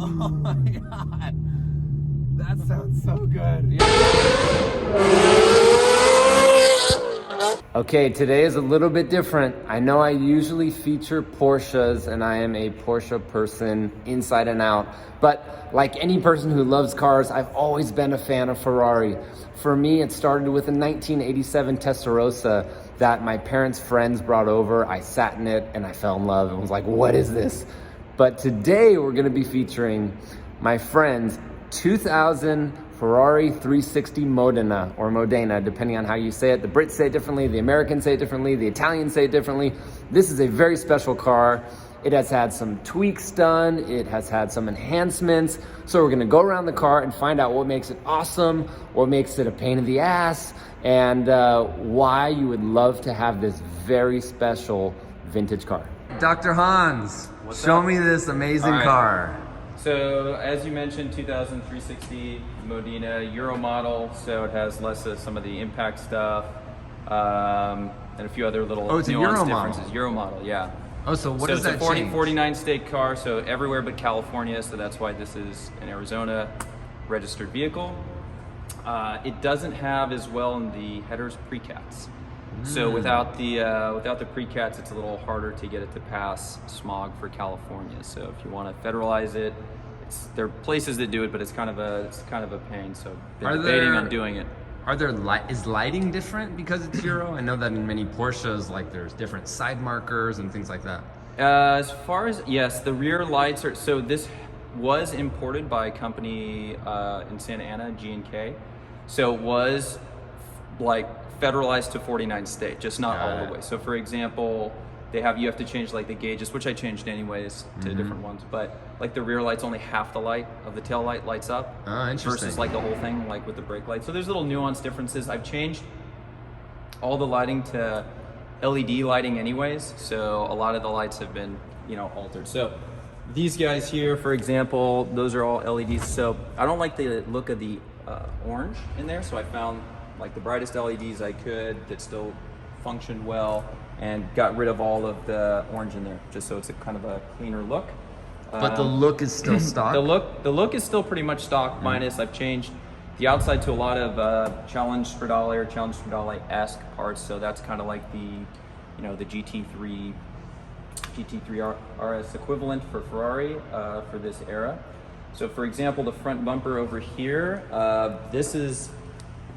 Oh my God. That sounds so good. Okay, today is a little bit different. I know I usually feature Porsches and I am a Porsche person inside and out, but like any person who loves cars, I've always been a fan of Ferrari. For me, it started with a 1987 Testarossa that my parents' friends brought over. I sat in it and I fell in love and was like, what is this? But today we're gonna be featuring my friend's 2000 Ferrari 360 Modena, or Modena, depending on how you say it. The Brits say it differently, the Americans say it differently, the Italians say it differently. This is a very special car. It has had some tweaks done, it has had some enhancements. So we're gonna go around the car and find out what makes it awesome, what makes it a pain in the ass, and why you would love to have this very special vintage car. Dr. Hans, show me this amazing car. So as you mentioned, 2360 Modena Euro model, so it has less of some of the impact stuff and a few other little nuanced differences. Model. Euro model, yeah. Oh, so what does that change? It's a 49 state car, so everywhere but California, so that's why this is an Arizona registered vehicle. It doesn't have as well in the headers precats. So without the precats, it's a little harder to get it to pass smog for California. So if you want to federalize it, there are places that do it, but it's kind of a pain. So been debating on doing it. Is lighting different because it's Euro? I know that in many Porsches, like there's different side markers and things like that. As far as, yes, the rear lights are, so this was imported by a company in Santa Ana, G&K. So it was like federalized to 49 state, just not all the way. So for example, you have to change like the gauges, which I changed anyways to different ones, but like the rear light's only half the light of the tail light lights up versus like the whole thing, like with the brake light. So there's little nuance differences. I've changed all the lighting to LED lighting anyways. So a lot of the lights have been, altered. So these guys here, for example, those are all LEDs. So I don't like the look of the orange in there. So I found like the brightest LEDs I could that still functioned well, and got rid of all of the orange in there, just so it's a kind of a cleaner look. But the look is still stock? The look is still pretty much stock, minus I've changed the outside to a lot of Challenge Stradale or Challenge Stradale-esque parts, so that's kind of like the GT3 RS equivalent for Ferrari for this era. So for example, the front bumper over here, this is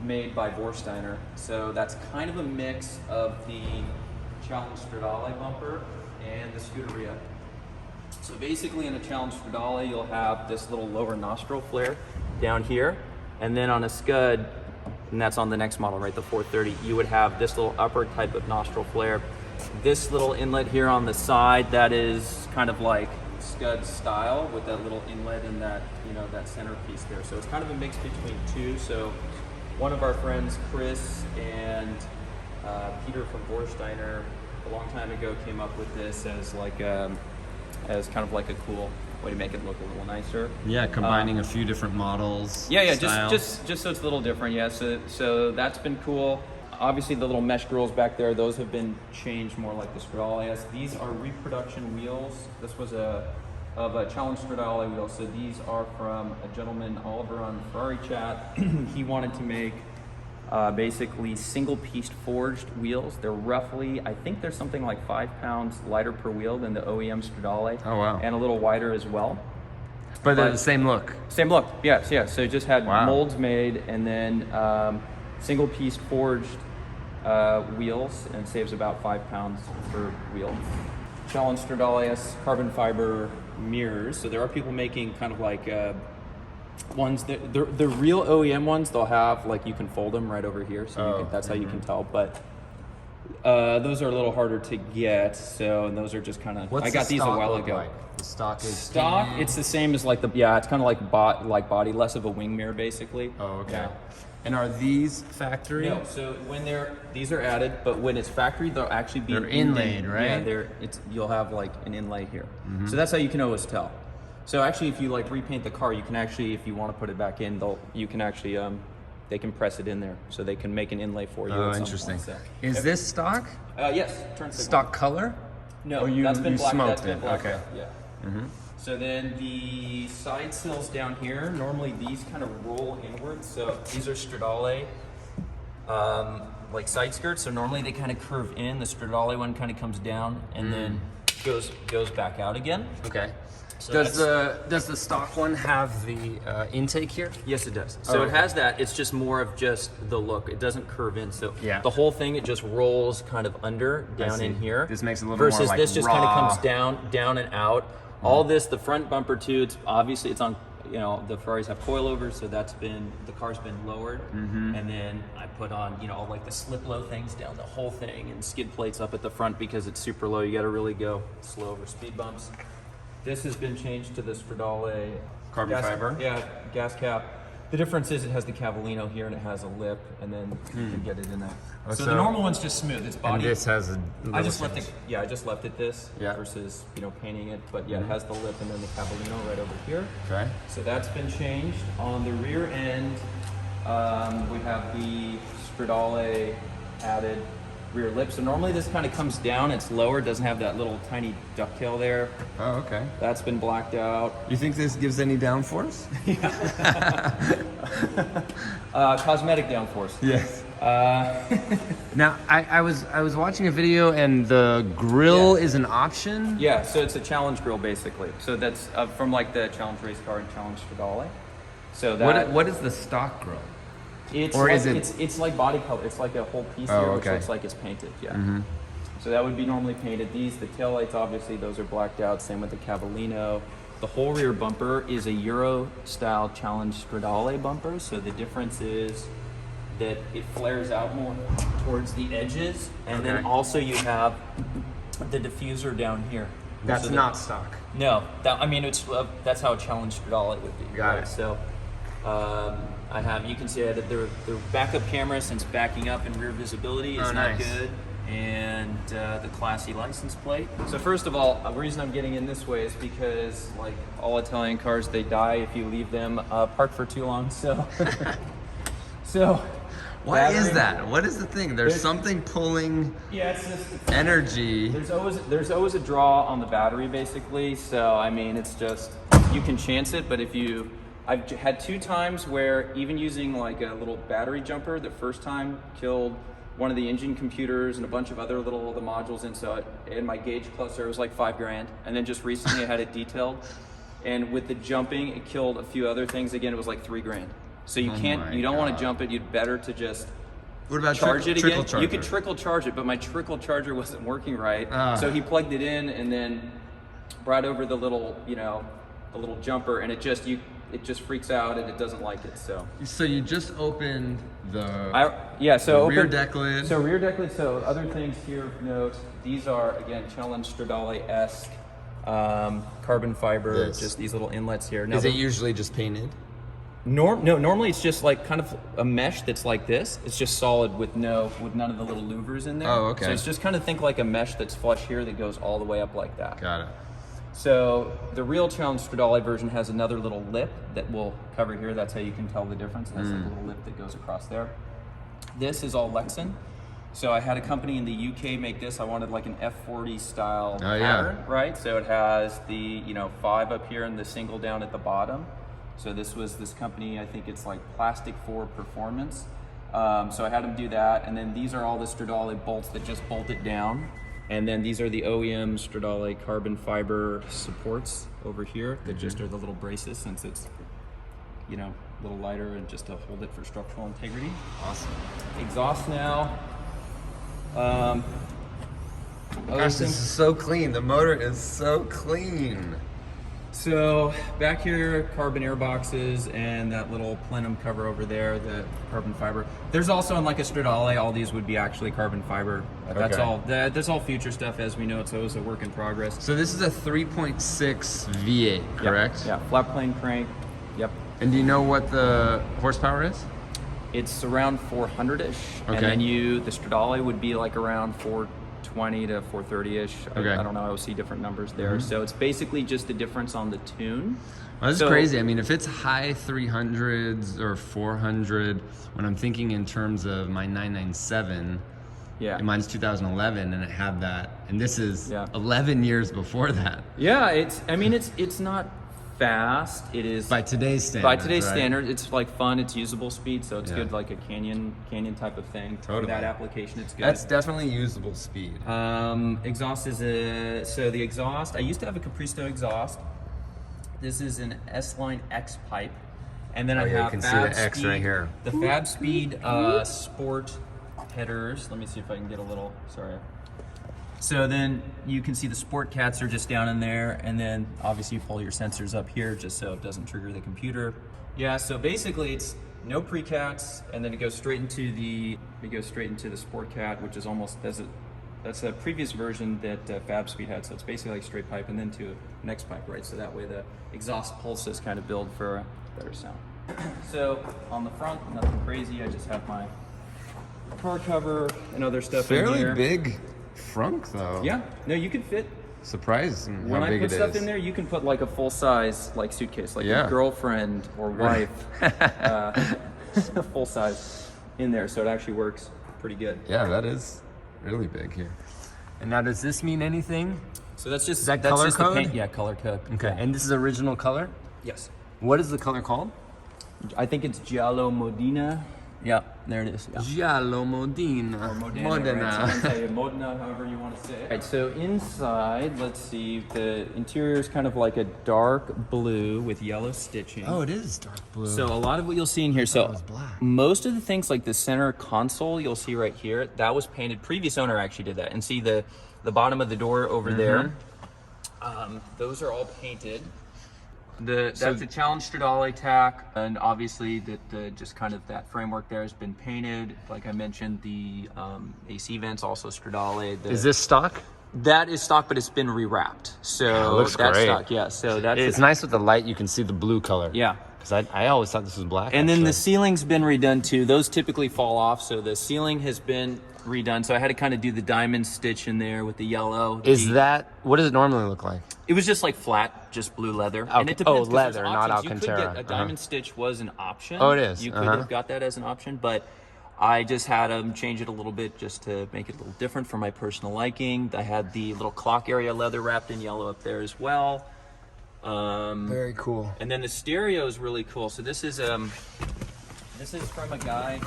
made by Vorsteiner, so that's kind of a mix of the Challenge Stradale bumper and the Scuderia. So basically in a Challenge Stradale, you'll have this little lower nostril flare down here, and then on a Scud, and that's on the next model, right, the 430, you would have this little upper type of nostril flare. This little inlet here on the side, that is kind of like Scud style with that little inlet and that, that centerpiece there. So it's kind of a mix between two. So one of our friends, Chris and Peter from Vorsteiner, a long time ago came up with this as like as kind of like a cool way to make it look a little nicer. Yeah, combining a few different models. Yeah, just so it's a little different. Yeah, so that's been cool. Obviously, the little mesh grills back there, those have been changed more like the Stradale. These are reproduction wheels. This was of a Challenge Stradale wheel. So these are from a gentleman, Oliver, on Ferrari Chat. He wanted to make basically single-pieced forged wheels. They're roughly, I think they're something like 5 pounds lighter per wheel than the OEM Stradale. Oh, wow. And a little wider as well. But they're the same look? Same look, yes. So it just had molds made and then single-piece forged wheels, and it saves about 5 pounds per wheel. Challenge Stradale carbon fiber mirrors. So there are people making kind of like ones that the real OEM ones, they'll have like you can fold them right over here, so that's how you can tell. But those are a little harder to get. So, and those are just kind of. I got these a while ago. Like? The stock is stock. It's the same as like it's kind of like body, less of a wing mirror basically. Oh, okay. Yeah. And are these factory? No. So when these are added, but when it's factory, they'll actually be inlaid, right? Yeah, you'll have like an inlay here. So that's how you can always tell. So actually, if you like repaint the car, you can actually, if you want to put it back in, you can actually they can press it in there, so they can make an inlay for you. Oh, interesting. Is this stock? Yes. Stock color? No, or that's been black. smoked That's been black. Okay. Yeah. So then the side sills down here, normally these kind of roll inward. So these are Stradale like side skirts. So normally they kind of curve in. The Stradale one kind of comes down and then goes back out again. Okay. So does the stock one have the intake here? Yes, it does. So it has that. It's just more of just the look. It doesn't curve in. So the whole thing, it just rolls kind of down in here. This makes it a little versus more like this just raw. kind of comes down and out. All this, the front bumper too. It's obviously it's on. You know, the Ferraris have coilovers, so the car's been lowered, and then I put on, you know, all like the slip low things down the whole thing, and skid plates up at the front because it's super low. You got to really go slow over speed bumps. This has been changed to the Stradale Carbon fiber? Yeah, gas cap. The difference is it has the cavallino here and it has a lip, and then you can get it in there. So the normal one's just smooth. It's body. And this has a I just left it. Yeah, I just left it this Yeah. versus painting it. But yeah, it has the lip and then the cavallino right over here. Okay. So that's been changed. On the rear end, we have the Stradale added rear lip. So normally this kind of comes down, it's lower, doesn't have that little tiny ducktail there. Oh, okay. That's been blacked out. You think this gives any downforce? Cosmetic downforce. Yes. Now, I was watching a video and the grill is an option. Yeah, so it's a challenge grill basically. So that's from like the challenge race car and challenge Stradale. So that What is the stock grill? It's Or like, is it- it's like body color. It's like a whole piece Oh, here, which okay. looks like it's painted. Yeah. So that would be normally painted. The taillights, obviously, those are blacked out. Same with the cavallino. The whole rear bumper is a Euro style challenge Stradale bumper. So the difference is that it flares out more towards the edges, and then also you have the diffuser down here. That's So not stock. No, it's that's how a challenge Stradale would be. Got it. So you can see that the backup camera, since backing up and rear visibility is not good, and the classy license plate. So first of all, the reason I'm getting in this way is because like all Italian cars, they die if you leave them parked for too long. So, Why is that? What is the thing? There's something pulling it's just energy. There's always a draw on the battery basically. So I mean, it's just you can chance it, but I've had 2 times where even using like a little battery jumper, the first time killed one of the engine computers and a bunch of other the modules in my gauge cluster. It was like $5,000, and then just recently I had it detailed, and with the jumping, it killed a few other things. Again, it was like $3,000. So you don't want to jump it. You'd better to just What about charge it trickle again. charger? You could trickle charge it, but my trickle charger wasn't working right. So he plugged it in and then brought over the little jumper, and it just freaks out and it doesn't like it. So you just opened the rear deck lid. So rear deck lid. So other things here of note. These are again Challenge Stradale-esque carbon fiber. Just these little inlets here. Now, is it usually just painted? No, normally it's just like kind of a mesh that's like this. It's just solid with none of the little louvers in there. Oh, okay. So it's just kind of think like a mesh that's flush here that goes all the way up like that. Got it. So the real Challenge Stradale version has another little lip that we'll cover here. That's how you can tell the difference. It has like a little lip that goes across there. This is all Lexan. So I had a company in the UK make this. I wanted like an F40 style pattern, right? So it has the 5 up here and the single down at the bottom. So this was this company, I think it's like Plastic for Performance. So I had them do that, and then these are all the Stradale bolts that just bolt it down. And then these are the OEM Stradale carbon fiber supports over here that just are the little braces, since it's a little lighter and just to hold it for structural integrity. Awesome. Exhaust now. Gosh, this is so clean. The motor is so clean. So back here, carbon air boxes and that little plenum cover over there, the carbon fiber. There's also in like a Stradale, all these would be actually carbon fiber. That's all. That's all future stuff, as we know. It's always a work in progress. So this is a 3.6 V8, correct? Yeah, flat plane crank. Yep. And do you know what the horsepower is? It's around 400-ish. And then the Stradale would be like around 420 to 430-ish. Okay. I don't know, I'll see different numbers there. So it's basically just the difference on the tune. Well, that's crazy. I mean, if it's high 300s or 400, when I'm thinking in terms of my 997, Yeah. And mine's 2011, and it had that. And this is Yeah. 11 years before that. Yeah, it's not fast. It is By today's standards. by today's right? standard. It's like fun. It's usable speed, so it's Yeah. good like a canyon type of thing. Totally. For that application, it's good. That's definitely usable speed. Exhaust is so the exhaust. I used to have a Capristo exhaust. This is an S-Line X pipe, and then I yeah, you have can see Fab the X Speed, right here. The Fab Speed Sport headers. Let me see if I can get a little. Sorry. So then you can see the sport cats are just down in there, and then obviously you pull your sensors up here just so it doesn't trigger the computer. Yeah, so basically it's no pre-cats, and then it goes straight into the sport cat, which is almost that's a previous version that Fab Speed had. So it's basically like straight pipe and then to a next pipe, right? So that way the exhaust pulses kind of build for a better sound. So on the front, nothing crazy. I just have my car cover and other stuff in Fairly here. big frunk though. Yeah, no, you can fit. Surprised When how I big put it stuff is. in there, you can put like a full size like suitcase, like Yeah. your girlfriend or wife, full size in there. So it actually works pretty good. Yeah, that is really big here. And now, does this mean anything? So that's just that that's color just the code? paint. Yeah, color code. Okay, and this is original color? Yes. What is the color called? I think it's Giallo Modena. Yeah, there it is. Yeah. Giallo Modena. Or Modena. Right? Sometimes say Modena, however you want to say it. All right, so inside, let's see, the interior is kind of like a dark blue with yellow stitching. Oh, it is dark blue. So a lot of what you'll see in here, it so was black. most of the things like the center console you'll see right here, that was painted. Previous owner actually did that. And see the bottom of the door over there, those are all painted. That's a Challenge Stradale tack, and obviously the just kind of that framework there has been painted. Like I mentioned, the AC vents also Stradale. Is this stock? That is stock, but it's been rewrapped. So looks that's great. stock. Yeah. So that's It's nice with the light. You can see the blue color. Yeah. Because I always thought this was black. And then the actually. ceiling's been redone too. Those typically fall off, so the ceiling has been redone. So I had to kind of do the diamond stitch in there with the yellow. What does it normally look like? It was just like flat, just blue leather. Okay. And it depends, 'cause there's leather, not options. You could Alcantara. get a diamond stitch was an option. Oh, it is. You could have got that as an option, but I just had them change it a little bit just to make it a little different for my personal liking. I had the little clock area leather wrapped in yellow up there as well. Very cool. And then the stereo is really cool. So this is from a guy,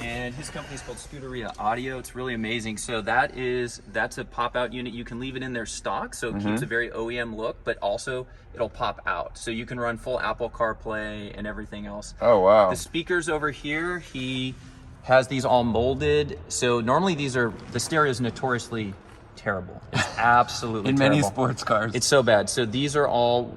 and his company is called Scuderia Audio. It's really amazing. So that's a pop-out unit. You can leave it in their stock, so it keeps a very OEM look, but also it'll pop out. So you can run full Apple CarPlay and everything else. Oh, wow. The speakers over here, he has these all molded. So normally the stereo is notoriously terrible. It's absolutely In terrible. many sports cars. It's so bad. So these are all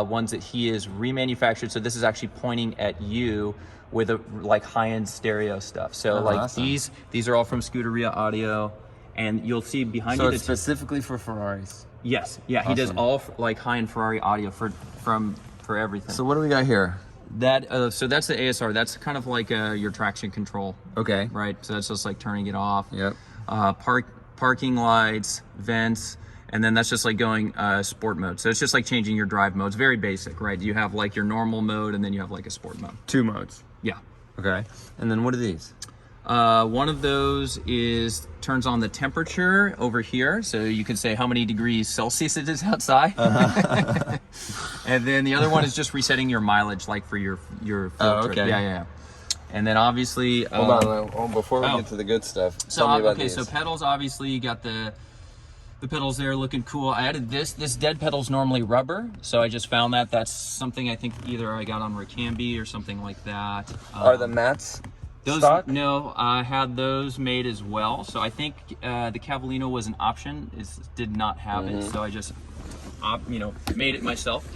ones that he is remanufactured. So this is actually pointing at you with a like high-end stereo stuff. So like awesome. these are all from Scuderia Audio, and you'll see behind So you. it's specifically for Ferraris. Yes, yeah, he does Awesome. all like high-end Ferrari audio for everything. So what do we got here? That so that's the ASR. That's kind of like your traction control, Okay. right? So that's just like turning it off. Yep. Parking lights, vents, and then that's just like going sport mode. So it's just like changing your drive modes. Very basic, right? You have like your normal mode, and then you have like a sport mode. 2 modes. Yeah. Okay. And then what are these? One of those turns on the temperature over here, so you can say how many degrees Celsius it is outside. And then the other one is just resetting your mileage, like for your field trip. okay. Yeah. And then obviously, Hold on. Before we get to the good stuff, So tell me about okay, these. so pedals, obviously you got the pedals there looking cool. I added this dead pedal's normally rubber, so I just found that's something I think either I got on Ricambi or something like that. Are the mats Those, stock? no, I had those made as well. So I think the Cavallino was an option. Did not have it, so I just, made it myself.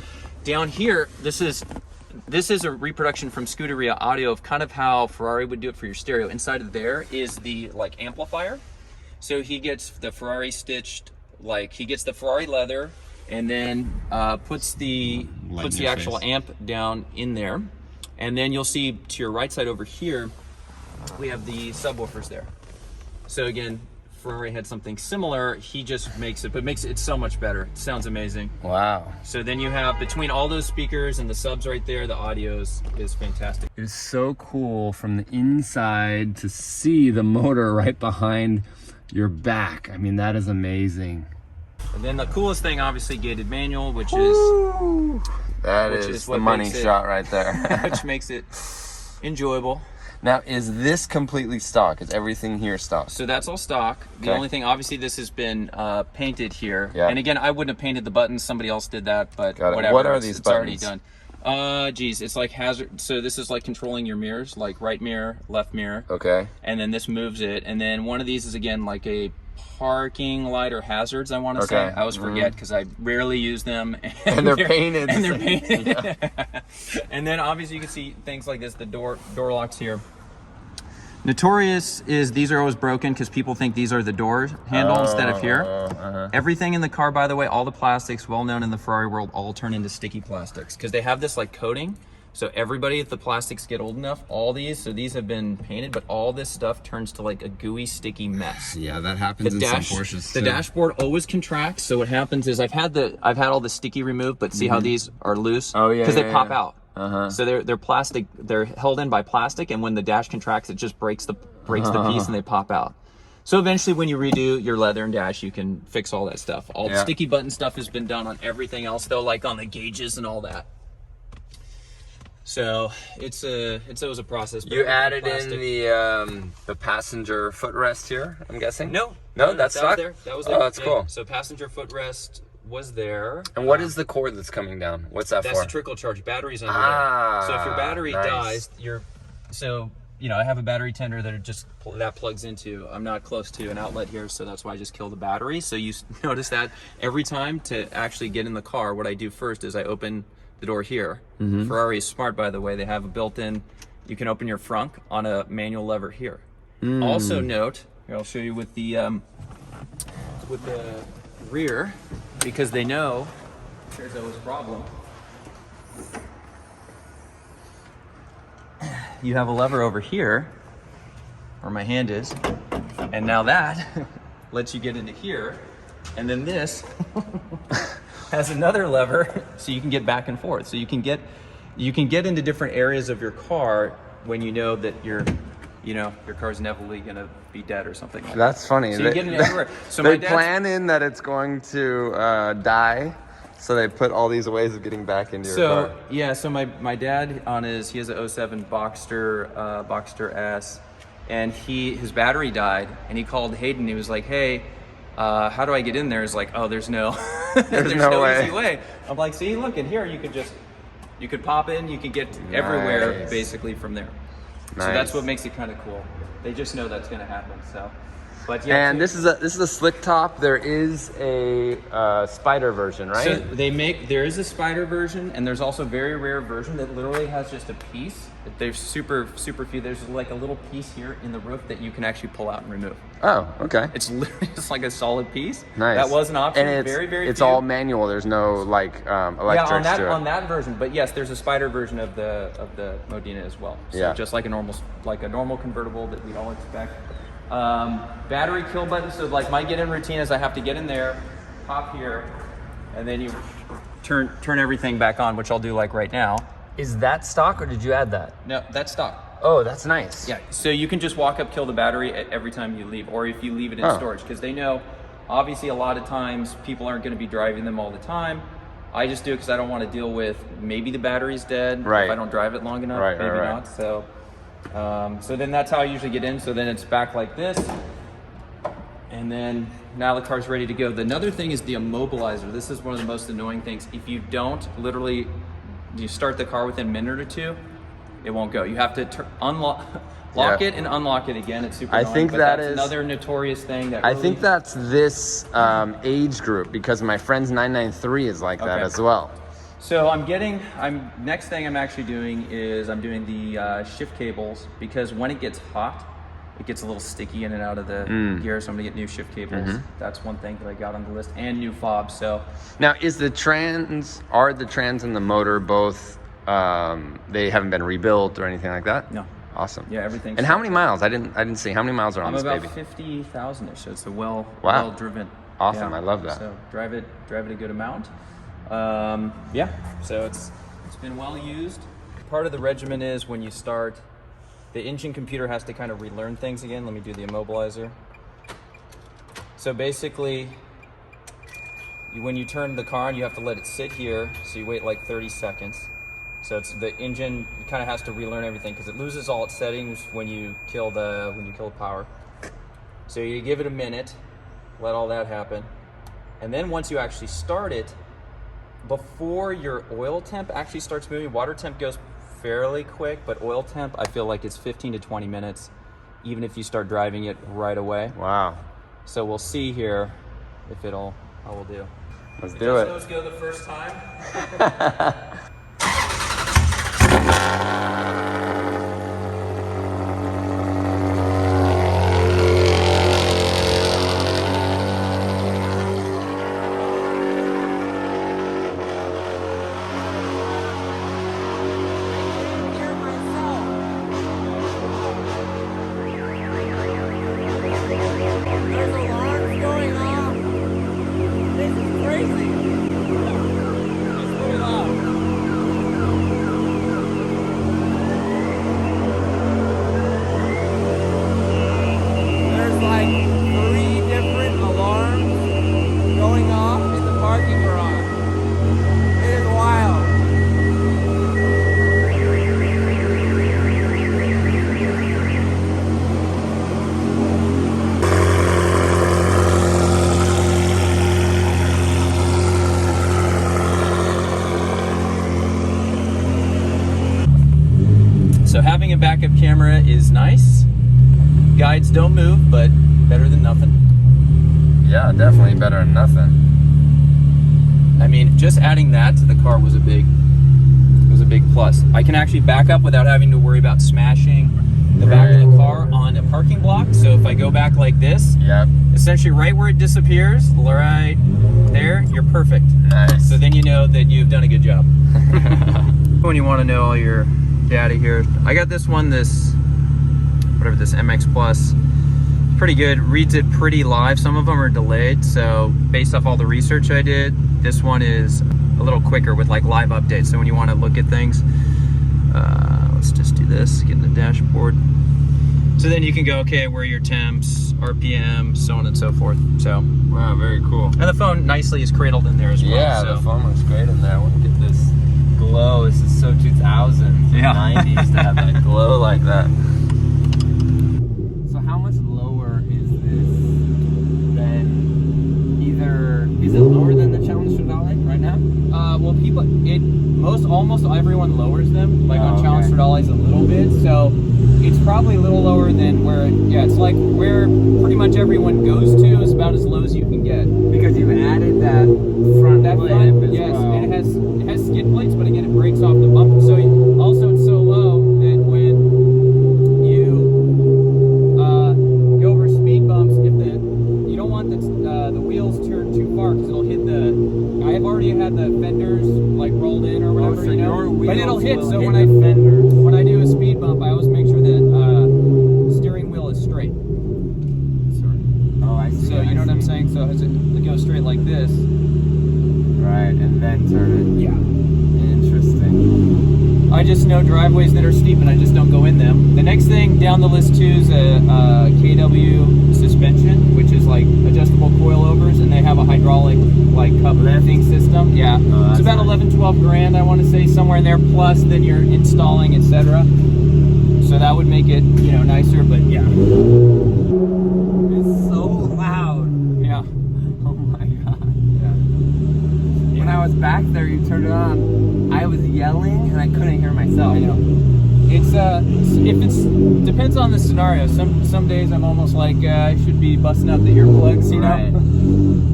Down here, this is a reproduction from Scuderia Audio of kind of how Ferrari would do it for your stereo. Inside of there is the like amplifier. So he gets the Ferrari stitched, like he gets the Ferrari leather, and then puts the actual amp down in there. And then you'll see to your right side over here, we have the subwoofers there. So again, Ferrari had something similar, he just makes it, but makes it so much better. It sounds amazing. Wow. So then you have, between all those speakers and the subs right there, the audio is fantastic. It is so cool from the inside to see the motor right behind your back. I mean, that is amazing. And then the coolest thing, obviously, gated manual, which is the money shot right there. which makes it enjoyable. Now, is this completely stock? Is everything here stock? So that's all stock. The only thing, obviously, this has been painted here. Yeah. And again, I wouldn't have painted the buttons. Somebody else did that, but Got it. whatever. What are these it's already buttons? done. Geez, it's like hazard. So this is like controlling your mirrors, like right mirror, left mirror. Okay. And then this moves it. And then one of these is, again, like a parking light or hazards, I want to say. I always forget because I rarely use them. And they're painted. And they're painted. Yeah. And then obviously you can see things like this, the door locks here. Notorious is these are always broken because people think these are the door handle instead of here. Everything in the car, by the way, all the plastics, well known in the Ferrari world, all turn into sticky plastics because they have this like coating. So everybody, if the plastics get old enough, all these, so these have been painted, but all this stuff turns to like a gooey, sticky mess. Yeah, that happens in some Porsches too. The dashboard always contracts. So what happens is I've had all the sticky removed, but see how these are loose? Oh yeah, because they pop yeah. out. So they're plastic. They're held in by plastic, and when the dash contracts, it just breaks the piece, and they pop out. So eventually, when you redo your leather and dash, you can fix all that stuff. All the sticky button stuff has been done on everything else, though, like on the gauges and all that. So it's always a process. You added in the passenger footrest here, I'm guessing? No, that's stock? That was there. Oh, that's cool. So passenger footrest was there. And what is the cord that's coming down? What's that for? That's the trickle charge. Battery's under there. So if your battery dies, I have a battery tender that plugs into. I'm not close to an outlet here, so that's why I just kill the battery. So you notice that every time to actually get in the car, what I do first is I open the door here. Ferrari is smart, by the way. They have a built-in, you can open your frunk on a manual lever here. Also note, here I'll show you with the rear, because they know there's always a problem. You have a lever over here, where my hand is, and now that lets you get into here, and then this has another lever, so you can get back and forth. So you can get into different areas of your car when you know that your car's inevitably gonna be dead or something like that. That's funny. So you get in everywhere. So they plan in that it's going to die, so they put all these ways of getting back into your car. Yeah, so my dad he has a 07 Boxster S, and his battery died, and he called Hayden. He was like, hey, how do I get in there? He's like, oh, there's no there's no easy way. I'm like, see, look, in here you could pop in, you can get everywhere basically from there. So that's what makes it kind of cool. They just know that's going to happen. So, but yeah. And this is a slick top. There is a spider version, right? So there is a spider version, and there's also a very rare version that literally has just a piece. There's super few. There's like a little piece here in the roof that you can actually pull out and remove. Oh, okay. It's literally just like a solid piece. Nice. That was an option. And it's it's few. All manual. There's no electrics to it. On that version. But yes, there's a spider version of the Modena as well. So just like a normal convertible that we all expect. Battery kill button. So like my get in routine is I have to get in there, pop here, and then you turn everything back on, which I'll do like right now. Is that stock, or did you add that? No, that's stock. Oh, that's nice. Yeah, so you can just walk up, kill the battery every time you leave, or if you leave it in storage, because they know, obviously a lot of times people aren't going to be driving them all the time. I just do it because I don't want to deal with maybe the battery's dead if I don't drive it long enough, maybe not. So, so then that's how I usually get in. So then it's back like this, and then now the car's ready to go. Another thing is the immobilizer. This is one of the most annoying things. If you don't you start the car within a minute or two, it won't go. You have to lock it and unlock it again. It's super annoying, think that's another notorious thing. I think that's this age group, because my friend's 993 is like that as well. So next thing I'm actually doing is I'm doing the shift cables, because when it gets hot, it gets a little sticky in and out of the gear, so I'm gonna get new shift cables. That's one thing that I got on the list, and new fobs. So now, are the trans and the motor both? They haven't been rebuilt or anything like that? No. Awesome. Yeah, everything. And how many miles? I didn't see. How many miles are on this baby? I'm about 50,000-ish, so it's a well driven. Awesome. Yeah. I love that. So drive it a good amount. Yeah, so it's been well used. Part of the regimen is when you start, the engine computer has to kind of relearn things again. Let me do the immobilizer. So basically, when you turn the car on, you have to let it sit here. So you wait like 30 seconds. So it's the engine kind of has to relearn everything because it loses all its settings when you kill the power. So you give it a minute, let all that happen, and then once you actually start it, before your oil temp actually starts moving, water temp goes fairly quick, but oil temp, I feel like it's 15 to 20 minutes, even if you start driving it right away. Wow. So we'll see here if how we'll do. Let's do it. Let's go the first time. So having a backup camera is nice. Guides don't move, but better than nothing. Yeah, definitely better than nothing. I mean, just adding that to the car was a big plus. I can actually back up without having to worry about smashing the back of the car on a parking block. So if I go back like this, essentially right where it disappears, right there, you're perfect. Nice. So then you know that you've done a good job. When you want to know all your data here, I got this one, this MX Plus, pretty good, reads it pretty live. Some of them are delayed, so based off all the research I did, this one is a little quicker with like live updates. So when you want to look at things, let's just do this, get in the dashboard. So then you can go, okay, where are your temps, RPM, so on and so forth. So wow, very cool. And the phone nicely is cradled in there as well. Yeah, so. the phone looks great in there. I want to get this glow. This is so 2000s, Yeah. 90s to have that glow like that. So how much lower is this than is it lower than the Challenge Stradale right now? Well, almost everyone lowers them, like on Challenge okay. Stradale a little bit, so it's probably a little lower than it's like where pretty much everyone goes to is about as low as you can get. Because you've added that front flip as yes, well. and it has skid plates, but again, it breaks off the bumper. So also it's so low that when you go over speed bumps, if you don't want the wheels turned too far because it'll hit I've already had the fenders like rolled in or whatever, so your wheels but it'll hit. So hit when the fenders. when I do a speed bump, I always make sure that steering wheel is straight. Oh, I see. So you know what I'm saying? So as it goes straight like this. Right, and then turn it. Yeah. Interesting. I just know driveways that are steep and I just don't go in them. The next thing down the list too is a KW suspension, which is like adjustable coilovers, and they have a hydraulic like cup lifting system. Yeah, it's about 11-12 grand, I want to say, somewhere in there. Plus, then you're installing, etc. So that would make it, nicer. But yeah, It's so loud. yeah. Oh my god. Yeah. When I was back there, you turned it on. I was yelling and I couldn't hear myself. I know. It's depends on the scenario. Some days I'm almost like I should be busting out the earplugs, Right.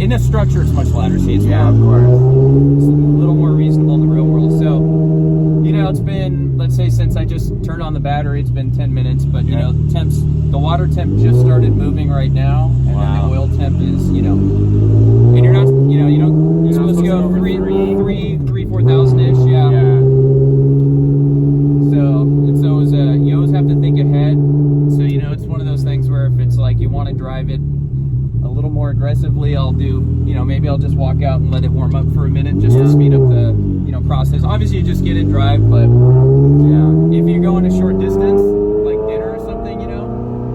In a structure, it's much louder. See, it's Yeah, more, of course. it's a little more reasonable in the real world. So, it's been, let's say, since I just turned on the battery, it's been 10 minutes. But the water temp just started moving right now, and then the oil temp is, and you're not, you're supposed to go 4,000 ish, yeah. So you always have to think I'll just walk out and let it warm up for a minute just to speed up the process. Obviously, you just get in drive, but if you're going a short distance, like dinner or something,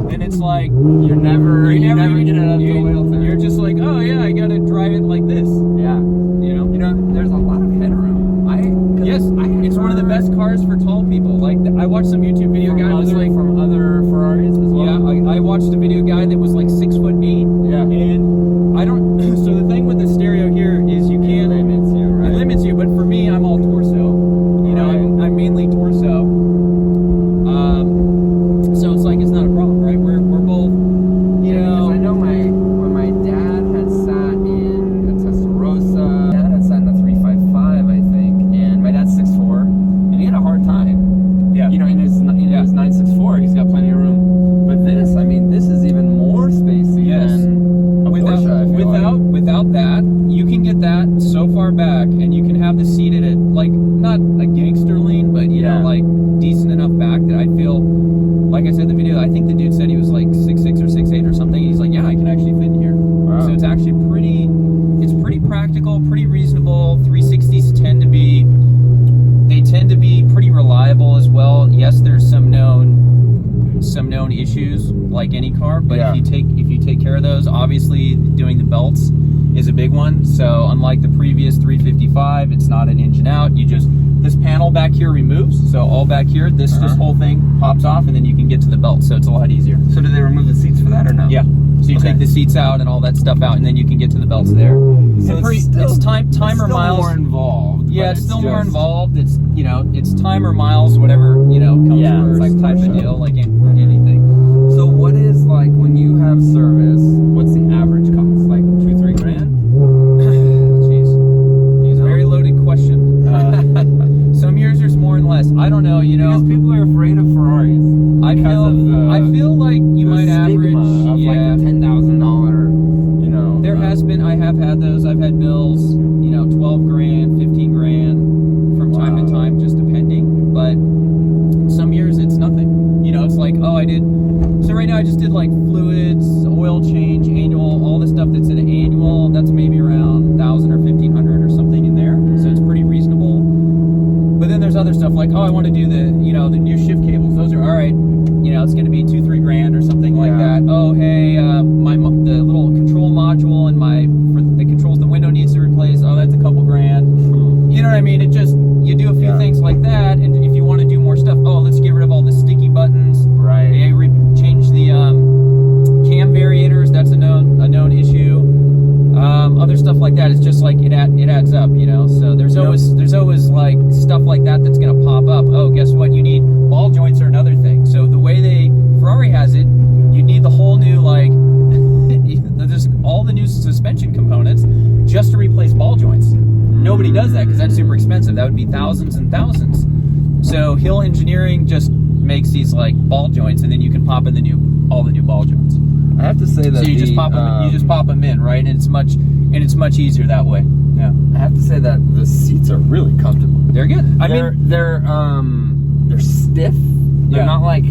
then it's like you never get it up the oil tank. You're just like, oh yeah, I gotta drive it like this. Yeah. There's a lot of headroom. It's one of the best cars for tall people. Like I watched some YouTube video guy was like from other Ferraris as well. Yeah, I watched a video guy that was like 6'8". Yeah. And I don't. So the thing with the stereo here is you can't. It limits you, right? It limits you, but for me, I'm all torso. I'm mainly torso. So it's like it's not a problem, right? We're both. Because I know when my dad had sat in a Testarossa, dad had sat in a 355, I think, and my dad's 6'4", and he had a hard time. Yeah. In his 964, he's got plenty of room. But this is even more spacey than a Porsche, I feel like. Without that, you can get that so far back, and you can have the seat at it, like, not a gangster lean, but, like, decent enough back that I feel, like I said in the video, I think the dude said he was, like, 6'6" or 6'8" or something, and he's like, yeah, I can actually fit in here. Wow. So it's actually pretty practical, pretty reasonable. 360s tend to be pretty reliable as well. Yes, there's some known issues like any car, but if you take care of those, obviously doing the belts is a big one. So unlike the previous 355, it's not an engine out. This panel back here removes, so all back here, this whole thing pops off, and then you can get to the belt, so it's a lot easier. So do they remove the seats for that or no? Yeah. So you take the seats out and all that stuff out, and then you can get to the belts there. So it's time or miles. More involved. Yeah, it's still more involved. It's it's time or miles, whatever comes first, like type Porsche. of deal, like anything. So what is, like, when you have service, what's the average cost? Like 2-3 grand? Jeez, very loaded question. Some years there's more and less. I don't know. Because people are afraid of Ferraris. I feel like you might average like $10,000. I have had those. I've had bills, 12 grand, 15 grand from time to time, just depending. But some years it's nothing. It's like, oh, I did. So right now I just did like fluids, oil change, annual, all the stuff that's an annual. That's maybe around 1,000 or 1,500 or something in there. So it's pretty reasonable. But then there's other stuff like, oh, I want to do the new shift cables. Those are all right. It's going to be 2-3 grand or something like that. Oh, hey, the little control module and the controls the window needs to replace. Oh, that's a couple grand. You know what I mean? You do a few things like that, and if you want to do more stuff, oh, let's get rid of all the sticky buttons. Right. Hey, change the cam variators. That's a known issue. Other stuff like that. It's just like it adds up, So there's always like stuff like that that's gonna pop up. Oh, guess what? You need ball joints are another thing. So the way Ferrari has it, you need the whole new there's all the new suspension components just to replace ball joints. Nobody does that because that's super expensive. That would be thousands and thousands. So Hill Engineering just makes these like ball joints, and then you can pop in all the new ball joints. I have to say that so you just pop them in, right? And it's much easier that way. Yeah. I have to say that the seats are really comfortable. They're good. They're stiff. They're not like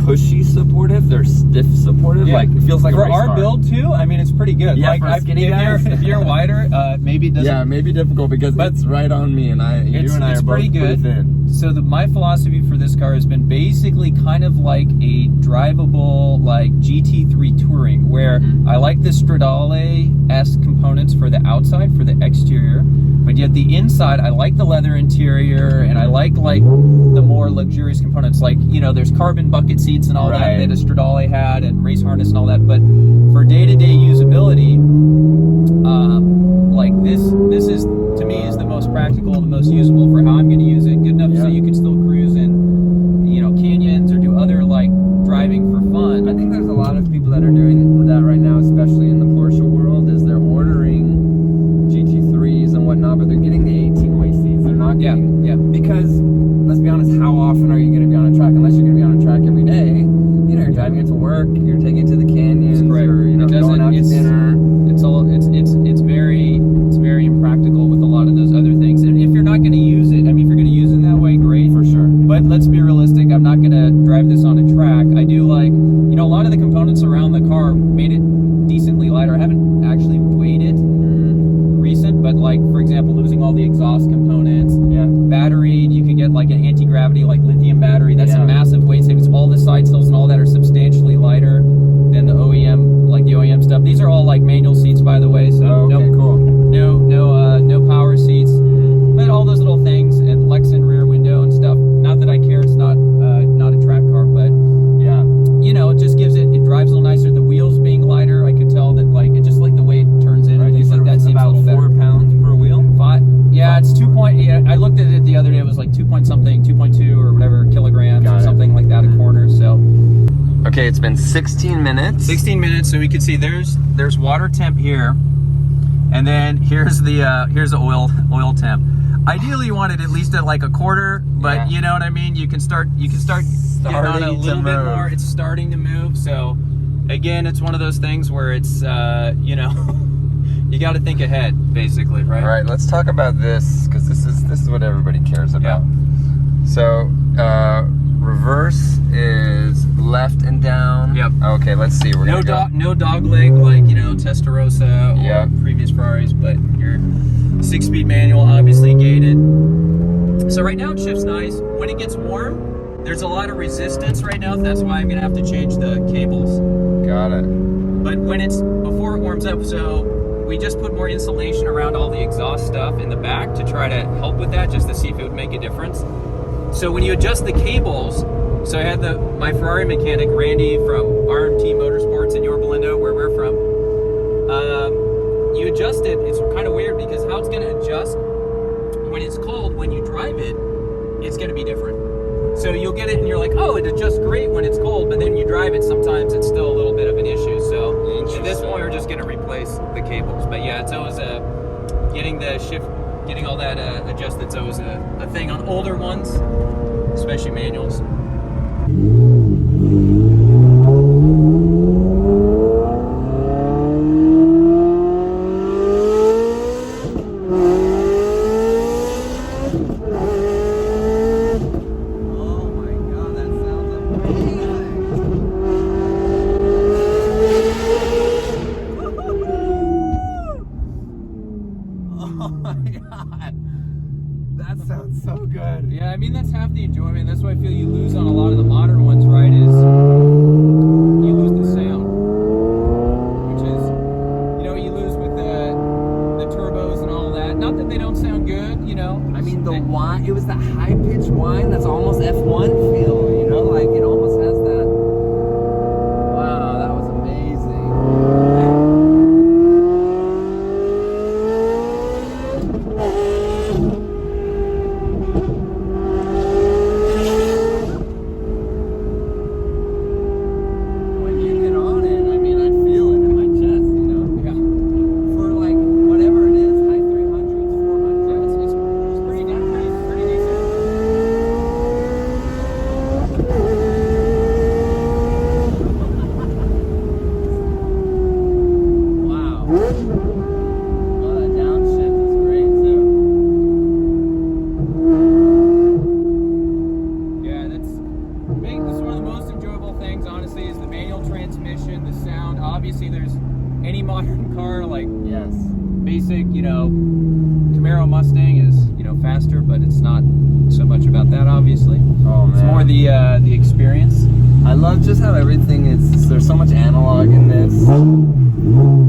cushy supportive. They're stiff supportive. Yeah. Like it feels like for a race our car. build too. It's pretty good. Yeah, like for skinny guys. if you're wider, maybe it doesn't. Yeah, maybe difficult because it's right on me, and you and I are both pretty good. thin. So my philosophy for this car has been basically kind of like a drivable like GT3 touring, where I like the Stradale-esque components for the outside, for the exterior, but yet the inside I like the leather interior, and I like the more luxurious components, like there's carbon bucket seats and all that a Stradale had, and race harness and all that. But for day-to-day usability, like this is, to me, is the most practical, the most usable for how I'm going to use it. Good enough so you can still cruise in, canyons or do other like driving for fun. I think there's a lot of people that are doing that right now, especially in the Porsche world, is they're ordering GT3s and whatnot, but they're getting the 18-way seats. They're not getting because let's be honest, how often are you going to be on a track? Unless you're going to be on a track every day, you're driving it to work, you're taking it to the canyons, or going out to dinner. It's very impractical with a lot of those other things. And if you're not going to use it, if you're going to use anti-gravity, like lithium battery. That's a massive weight savings. All the side sills and all that are substantially lighter than the OEM, like the OEM stuff. These are all like manual seats, by the way. So no power seats. But all those little things, and Lexan rear window and stuff. Not that I care. It's not a track car, but Yeah. you know, it just gives it drives a little nicer. The wheels being lighter, I could tell that, like, it just like the way it turns in. Right, And things like that seems about a little 4 better. pounds per wheel. Yeah, it's 2 point. Yeah, I looked at it the other day. It was like 2.2 or whatever kilograms or something like that a quarter. So Okay, it's been 16 minutes. 16 minutes. So we can see there's water temp here, and then here's the oil temp. Ideally, you want it at least at like a quarter, but you know what I mean. You can start getting on a little bit more. It's starting to move. So again, it's one of those things where it's you know. You got to think ahead, basically, right? All right, let's talk about this, because this is what everybody cares about. So, reverse is left and down. Yep. Okay, let's see. We're no dog leg like, you know, Testarossa or previous Ferraris, but your 6-speed manual, obviously gated. So right now it shifts nice. When it gets warm, there's a lot of resistance right now. That's why I'm gonna have to change the cables. Got it. But before it warms up, so we just put more insulation around all the exhaust stuff in the back to try to help with that, just to see if it would make a difference. So when you adjust the cables, so I had my Ferrari mechanic, Randy from RMT Motorsports in Yorba Linda, where we're from. You adjust it, it's kind of weird because how it's gonna adjust when it's cold, when you drive it, it's gonna be different. So you'll get it and you're like, oh, it adjusts great when it's cold, but then you drive it, sometimes it's still a little bit of an issue. So at this point, we're just gonna replace the cables. But yeah, it's always getting all that adjusted. It's always a thing on older ones, especially manuals. That sounds so good. Yeah, I mean, that's half the enjoyment. That's why I feel you lose on a lot of the modern ones, right, is you lose the sound. Which is, you know, you lose with the turbos and all that. Not that they don't sound good, you know. I mean, the whine, it was that high-pitched whine that's almost F1 feel, you know? Like, it almost has that. Wow, that was amazing. Obviously, there's any modern car, like basic, you know, Camaro Mustang is, you know, faster, but it's not so much about that, obviously. Oh man, it's more the experience. I love just how everything is. There's so much analog in this.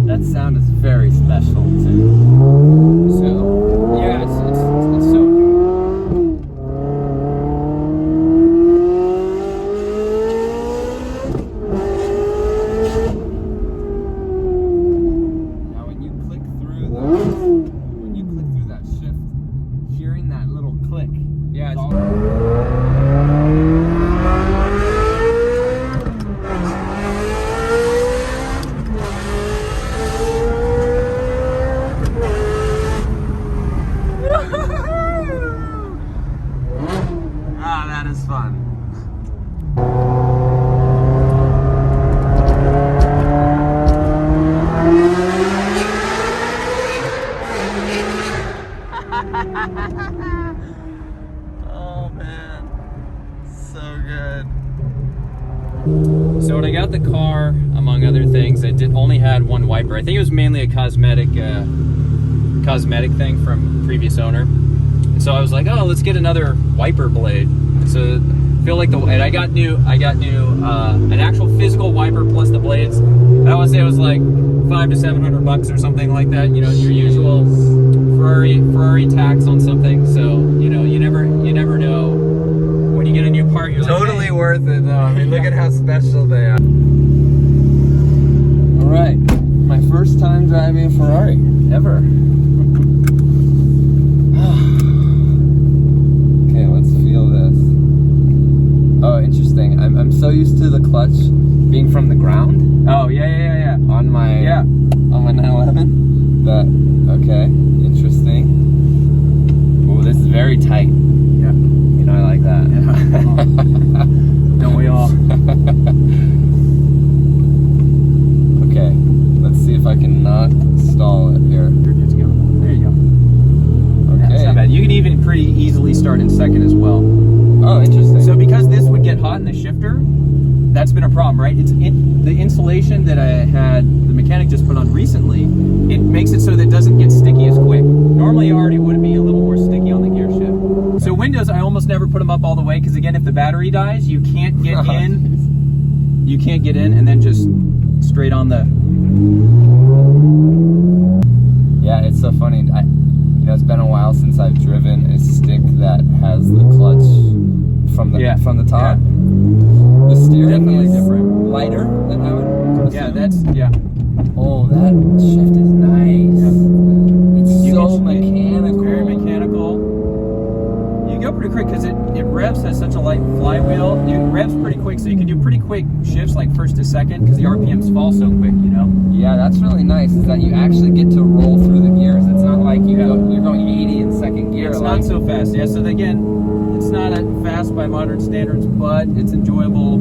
That sound is very special too. So yeah, it's so good. That is fun. Oh man, so good. So when I got the car, among other things, it only had one wiper. I think it was mainly a cosmetic thing from previous owner. And so I was like, oh, let's get another wiper blade. So feel like and I got new an actual physical wiper plus the blades. I would say it was like $500 to $700 or something like that. You know, your usual Ferrari tax on something. So you know, you never know when you get a new part. You're Totally like, hey. worth it though. I mean, look at how special they are. All right, my first time driving a Ferrari ever. Okay, let's feel this. Oh, interesting. I'm so used to the clutch being from the ground. Oh yeah. On my 911. But okay, interesting. Oh, this is very tight. Yeah. You know, I like that. Yeah. Don't we all? Okay, let's see if I can not stall it here. You're good to go. There you go. Okay. That's not bad. You can even pretty easily start in second as well. Oh, interesting. So because this would get hot in the shifter, that's been a problem, right? It's the insulation that I had the mechanic just put on recently. It makes it so that it doesn't get sticky as quick. Normally, it already would be a little more sticky on the gear shift. So windows, I almost never put them up all the way because again, if the battery dies, you can't get in. You can't get in, and then just straight on the. Yeah, it's so funny. You know, it's been a while since I've driven a stick that has the clutch from the top. Yeah. The steering Definitely is different. lighter than I would assume. Yeah. Oh, that shift is nice. It's so mechanical. Very mechanical. You go pretty quick because it revs, has such a light flywheel. It revs pretty quick, so you can do pretty quick shifts like first to second because the RPMs fall so quick, you know? Yeah, that's really nice, is that you actually get to roll through the gears. It's not like you're going 80 in second gear. It's not so fast. Yeah, so again, it's not fast by modern standards, but it's enjoyable.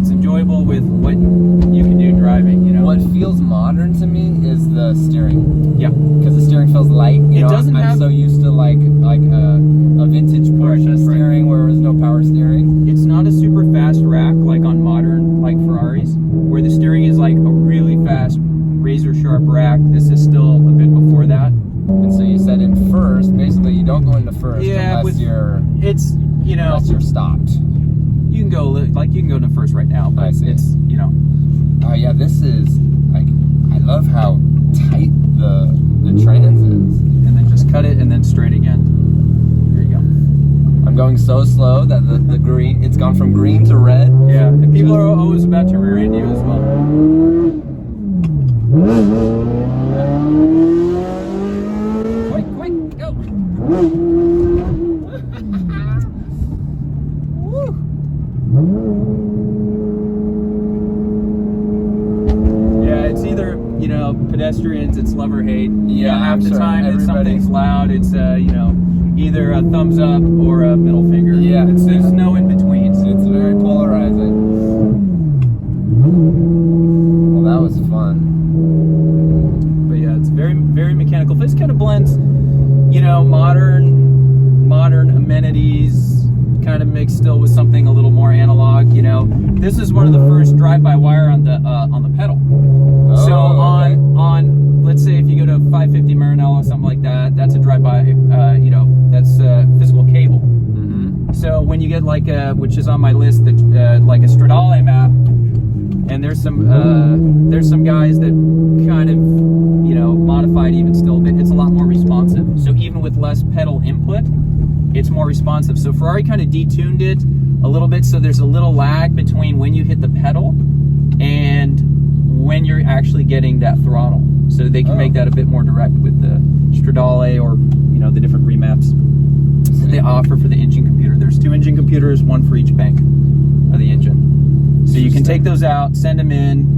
It's enjoyable with what you can do driving, you know? What feels modern to me is the steering. Yeah. Because the steering feels light. I'm so used to like a vintage Porsche steering where there's no power steering. It's not a super fast rack like on modern like Ferraris, where the steering is like a really fast razor sharp rack. This is still a bit before that. And so you said in first, basically you don't go into first unless you're stopped. You can go into first right now, but it's, you know. Oh yeah, this is like, I love how tight the trans is. And then just cut it and then straight again. There you go. I'm going so slow that the green, it's gone from green to red. Yeah, and people are always about to rear end you as well. Quick, go. Yeah, it's either, you know, pedestrians, it's love or hate. Yeah, half the time everybody. it's something's loud, it's you know, either a thumbs up or a middle finger. Yeah, there's no in between. It's very polarizing. Well, that was fun. But yeah, it's very, very mechanical. This kind of blends, you know, modern amenities, kind of mixed still with something a little more analog. You know, this is one of the first drive-by-wire on the pedal. Oh, so okay. on let's say if you go to 550 Maranello or something like that, that's a drive-by. You know, that's a physical cable. Mm-hmm. So when you get like which is on my list, that like a Stradale map, and there's some guys that kind of, you know, modified even still a bit. It's a lot more responsive. So even with less pedal input, it's more responsive. So Ferrari kind of detuned it a little bit, so there's a little lag between when you hit the pedal and when you're actually getting that throttle. So they can make that a bit more direct with the Stradale or, you know, the different remaps that they offer for the engine computer. There's 2 engine computers, one for each bank of the engine. So you can take those out, send them in,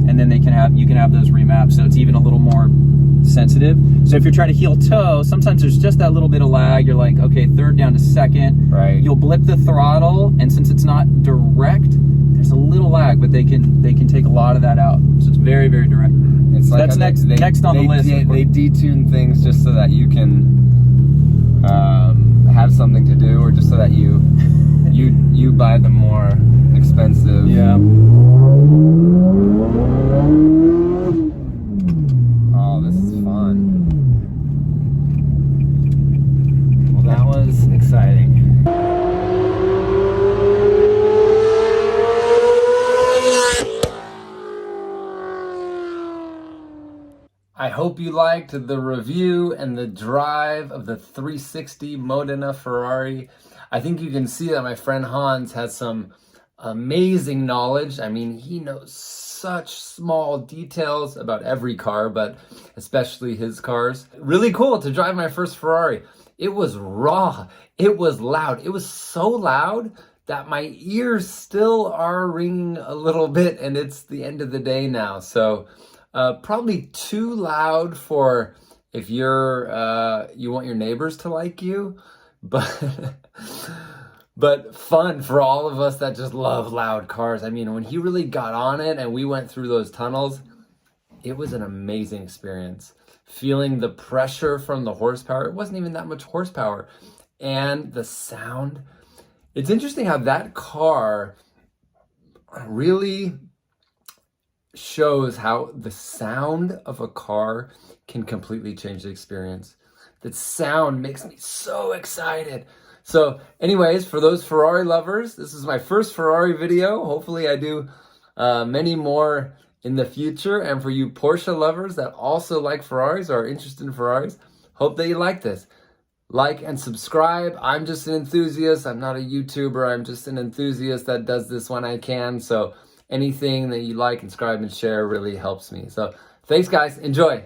and then you can have those remaps. So it's even a little more sensitive. So if you're trying to heel toe, sometimes there's just that little bit of lag. You're like, okay, third down to second. Right. You'll blip the throttle, and since it's not direct, there's a little lag, but they can take a lot of that out. So it's very, very direct. It's so like that's next on the list. They detune things just so that you can have something to do, or just so that you buy the more expensive. Yeah. Oh, this is fun. hope you liked the review and the drive of the 360 Modena Ferrari. I think you can see that my friend Hans has some amazing knowledge. I mean, he knows such small details about every car, but especially his cars. Really cool to drive my first Ferrari. It was raw. It was loud. It was so loud that my ears still are ringing a little bit, and it's the end of the day now. So probably too loud for if you're you want your neighbors to like you, but but fun for all of us that just love loud cars. I mean, when he really got on it and we went through those tunnels, it was an amazing experience. Feeling the pressure from the horsepower. It wasn't even that much horsepower. And the sound. It's interesting how that car really shows how the sound of a car can completely change the experience. That sound makes me so excited. So anyways, for those Ferrari lovers, this is my first Ferrari video. Hopefully I do many more in the future. And for you Porsche lovers that also like Ferraris or are interested in Ferraris, hope that you like this. Like and subscribe. I'm just an enthusiast. I'm not a YouTuber. I'm just an enthusiast that does this when I can. So anything that you like, subscribe and share really helps me. So thanks guys. Enjoy.